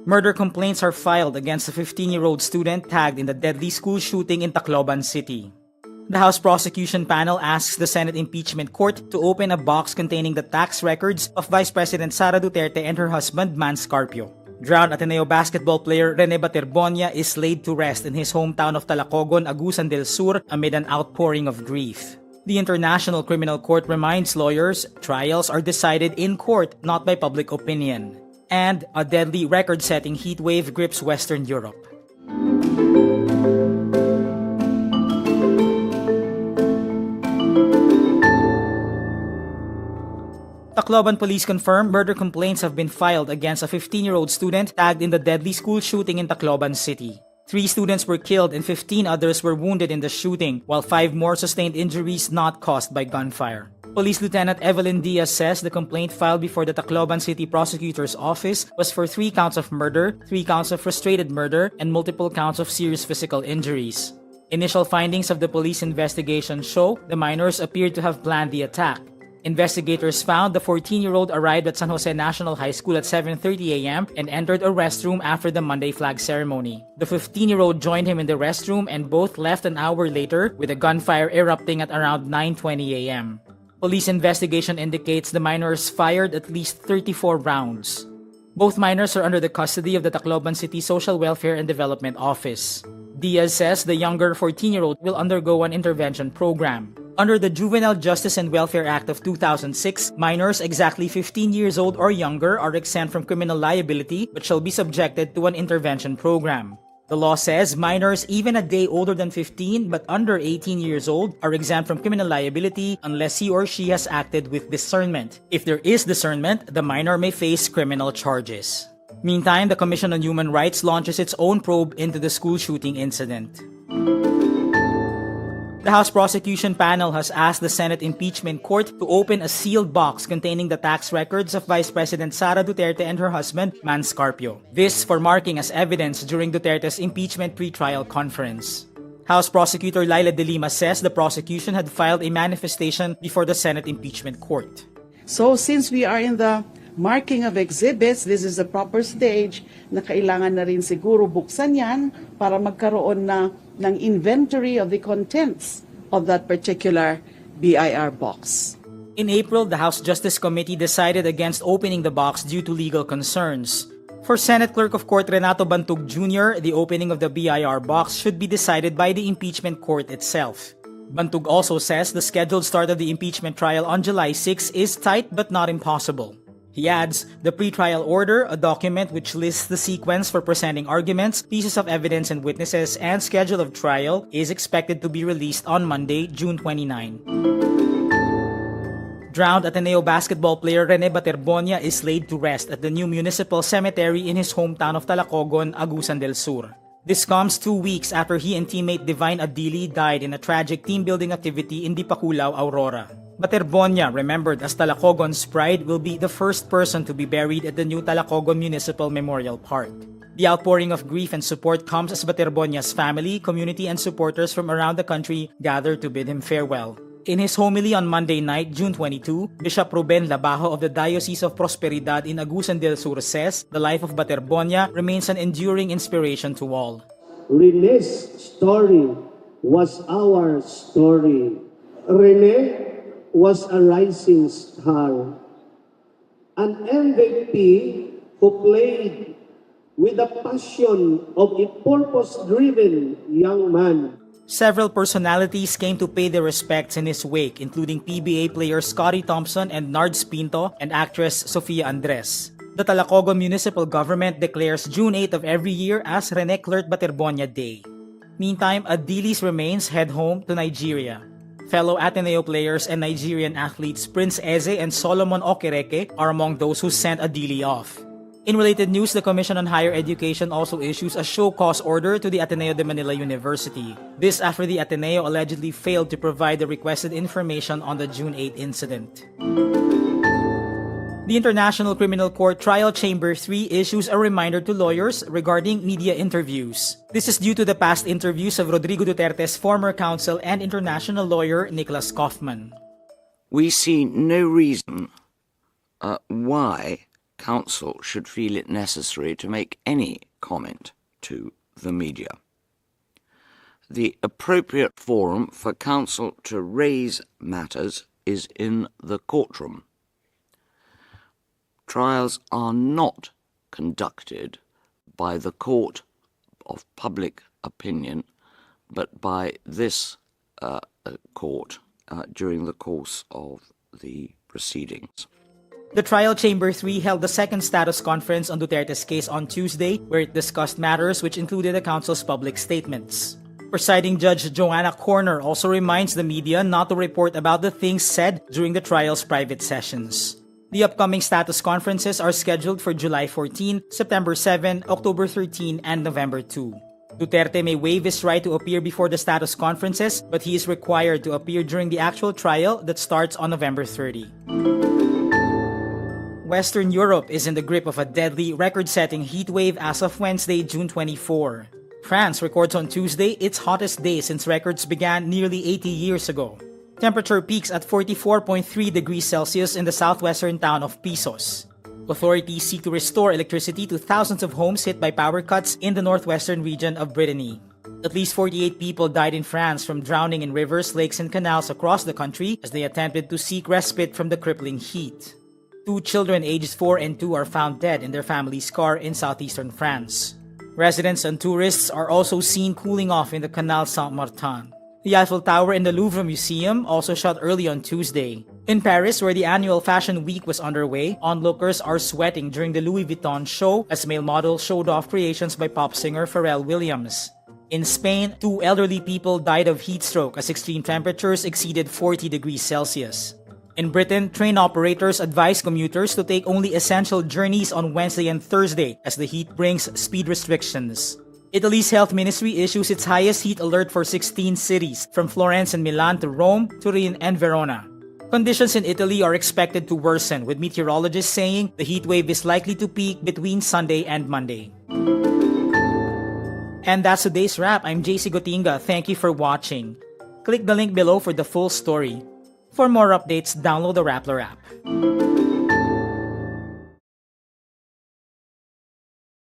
Murder complaints are filed against a 15-year-old student tagged in the deadly school shooting in Tacloban City. The House Prosecution Panel asks the Senate Impeachment Court to open a box containing the tax records of Vice President Sara Duterte and her husband, Mans Carpio. Drowned Ateneo basketball player Rene Baterbonia is laid to rest in his hometown of Tacloban, Agusan del Sur amid an outpouring of grief. The International Criminal Court reminds lawyers trials are decided in court, not by public opinion. And a deadly record-setting heat wave grips Western Europe. Tacloban police confirm murder complaints have been filed against a 15-year-old student tagged in the deadly school shooting in Tacloban City. 3 students were killed and 15 others were wounded in the shooting, while 5 more sustained injuries not caused by gunfire. Police Lieutenant Evelyn Diaz says the complaint filed before the Tacloban City Prosecutor's Office was for 3 counts of murder, 3 counts of frustrated murder, and multiple counts of serious physical injuries. Initial findings of the police investigation show the minors appeared to have planned the attack. Investigators found the 14-year-old arrived at San Jose National High School at 7:30 a.m. and entered a restroom after the Monday flag ceremony. The 15-year-old joined him in the restroom and both left an hour later with a gunfire erupting at around 9:20 a.m. Police investigation indicates the minors fired at least 34 rounds. Both minors are under the custody of the Tacloban City Social Welfare and Development Office. Diaz says the younger 14-year-old will undergo an intervention program. Under the Juvenile Justice and Welfare Act of 2006, minors exactly 15 years old or younger are exempt from criminal liability but shall be subjected to an intervention program. The law says minors even a day older than 15 but under 18 years old are exempt from criminal liability unless he or she has acted with discernment. If there is discernment, the minor may face criminal charges. Meantime, the Commission on Human Rights launches its own probe into the school shooting incident. The House Prosecution Panel has asked the Senate Impeachment Court to open a sealed box containing the tax records of Vice President Sara Duterte and her husband, Mans Carpio. This for marking as evidence during Duterte's impeachment pre-trial conference. House Prosecutor Laila de Lima says the prosecution had filed a manifestation before the Senate Impeachment Court. So since we are in the marking of exhibits, this is the proper stage na kailangan na rin siguro buksan yan para magkaroon na ng inventory of the contents of that particular BIR box. In April, the House Justice Committee decided against opening the box due to legal concerns. For Senate Clerk of Court Renato Bantug Jr., the opening of the BIR box should be decided by the impeachment court itself. Bantug also says the scheduled start of the impeachment trial on July 6 is tight but not impossible. He adds, the pre-trial order, a document which lists the sequence for presenting arguments, pieces of evidence and witnesses, and schedule of trial, is expected to be released on Monday, June 29. Drowned Ateneo basketball player Rene Baterbonia is laid to rest at the new municipal cemetery in his hometown of Tacloban, Agusan del Sur. This comes 2 weeks after he and teammate Divine Adili died in a tragic team-building activity in Dipaculaw, Aurora. Baterbonia, remembered as Tacloban's pride, will be the first person to be buried at the new Tacloban Municipal Memorial Park. The outpouring of grief and support comes as Baterbonia's family, community, and supporters from around the country gather to bid him farewell. In his homily on Monday night, June 22, Bishop Ruben Labajo of the Diocese of Prosperidad in Agusan del Sur says the life of Baterbonia remains an enduring inspiration to all. Rene's story was our story. Rene was a rising star, an MVP who played with the passion of a purpose-driven young man. Several personalities came to pay their respects in his wake, including PBA player Scotty Thompson and Nards Pinto and actress Sofia Andres. The Tacloban Municipal Government declares June 8 of every year as Rene Clerk Baterbonia Day. Meantime, Adili's remains head home to Nigeria. Fellow Ateneo players and Nigerian athletes Prince Eze and Solomon Okereke are among those who sent Adili off. In related news, the Commission on Higher Education also issues a show-cause order to the Ateneo de Manila University. This after the Ateneo allegedly failed to provide the requested information on the June 8 incident. The International Criminal Court Trial Chamber 3 issues a reminder to lawyers regarding media interviews. This is due to the past interviews of Rodrigo Duterte's former counsel and international lawyer Nicholas Kaufman. We see no reason why counsel should feel it necessary to make any comment to the media. The appropriate forum for counsel to raise matters is in the courtroom. Trials are not conducted by the court of public opinion, but by this court during the course of the proceedings. The Trial Chamber 3 held the second status conference on Duterte's case on Tuesday, where it discussed matters which included the counsel's public statements. Presiding Judge Joanna Corner also reminds the media not to report about the things said during the trial's private sessions. The upcoming status conferences are scheduled for July 14, September 7, October 13, and November 2. Duterte may waive his right to appear before the status conferences, but he is required to appear during the actual trial that starts on November 30. Western Europe is in the grip of a deadly, record-setting heat wave as of Wednesday, June 24. France records on Tuesday its hottest day since records began nearly 80 years ago. Temperature peaks at 44.3 degrees Celsius in the southwestern town of Pisos. Authorities seek to restore electricity to thousands of homes hit by power cuts in the northwestern region of Brittany. At least 48 people died in France from drowning in rivers, lakes, and canals across the country as they attempted to seek respite from the crippling heat. 2 children aged 4 and 2 are found dead in their family's car in southeastern France. Residents and tourists are also seen cooling off in the Canal Saint-Martin. The Eiffel Tower in the Louvre Museum also shut early on Tuesday. In Paris, where the annual Fashion Week was underway, onlookers are sweating during the Louis Vuitton show as male models showed off creations by pop singer Pharrell Williams. In Spain, 2 elderly people died of heat stroke as extreme temperatures exceeded 40 degrees Celsius. In Britain, train operators advise commuters to take only essential journeys on Wednesday and Thursday as the heat brings speed restrictions. Italy's health ministry issues its highest heat alert for 16 cities, from Florence and Milan to Rome, Turin, and Verona. Conditions in Italy are expected to worsen, with meteorologists saying the heat wave is likely to peak between Sunday and Monday. And that's today's wrap. I'm JC Gotinga. Thank you for watching. Click the link below for the full story. For more updates, download the Rappler app.